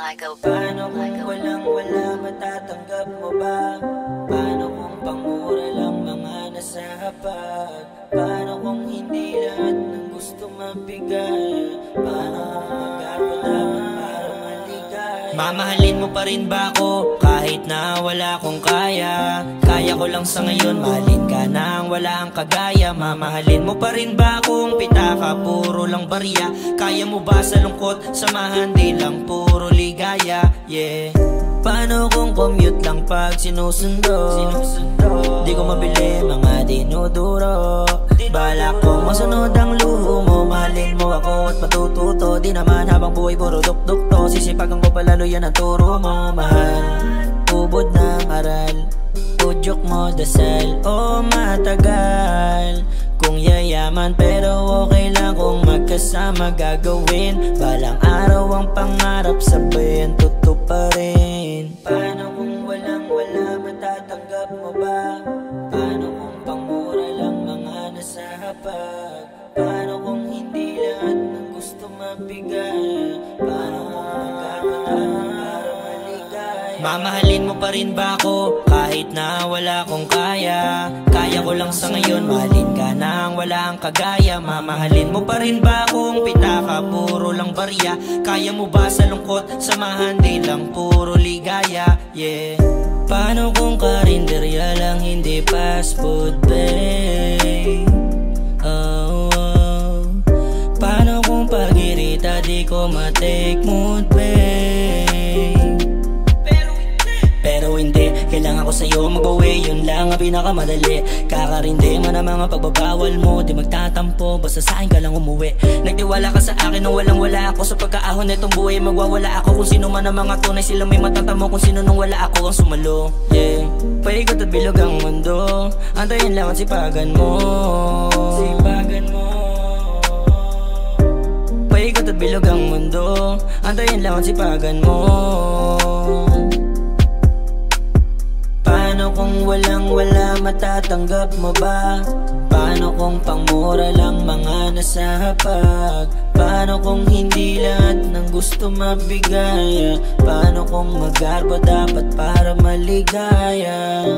Paano kung walang-wala, matatanggap mo ba? Paano kung pangmura lang mga nasa hapag? Paano kung hindi lahat ng gusto mabigay? Paano kung magkakaroon para maligay? Mamahalin mo pa rin ba ako kahit na wala akong kaya? Kaya ko lang sa ngayon, mahalin ka nang wala ang kagaya. Mamahalin mo pa rin ba akong pitaka, puro lang barya? Kaya mo ba sa lungkot, samahan di lang puro ligaya? Yeah. Paano kung commute lang pag sinusundo? Di ko mabili mga dinuduro. Balak kong masunod ang luho mo. Mahalin mo ako at matututo. Di naman habang buhay puro duk-duk-to. Sisipagan ko palalo yan ang turo mo. Mahal, ubod ng aral, udyok mo dasal o matagal. Kung yayaman pero okay lang kung magkasama gagawin. Balang araw ang pangarap sabayan tutuparin. Paano kung walang-wala, matatanggap mo ba? Paano kung pangmura lang mga nasa hapag? Paano kung hindi lahat ng gusto mabigay? Paano kung magkakaroon para maligay? Mamahalin mo pa rin ba ako kahit na wala akong kaya? Kaya ko lang sa ngayon, mahalin ka nang wala ang kagaya. Mamahalin mo pa rin ba akong pitaka, puro lang barya? Kaya mo ba sa lungkot, samahan di lang puro ligaya? Yeah. Paano kung karinderya lang hindi fast food, babe? Oh, oh. Paano kung pag-irita di ko ma-take mood, babe? Pero hindi, kailangan ko sa'yo mag-away. Yun lang ang pinakamadali. Kakarindi man ang mga pagbabawal mo. Di magtatampo, basta sa'kin ka lang umuwi. Nagtiwala ka sa akin nung walang-wala ako. Sa pagkaahon netong buhay, magwawala ako. Kung sino man ang mga tunay, sila may matatamo. Kung sino nung wala ako ang sumalo. Yeah, paikot at bilog ang mundo. Antayin lang at sipagan mo. Sipagan mo. Paikot at bilog ang mundo. Antayin lang at sipagan mo. Paano kung walang-wala, matatanggap mo ba? Paano kung pangmura lang mga nasa hapag? Paano kung hindi lahat ng gusto mabigay? Paano kung maggarbo dapat para maligaya?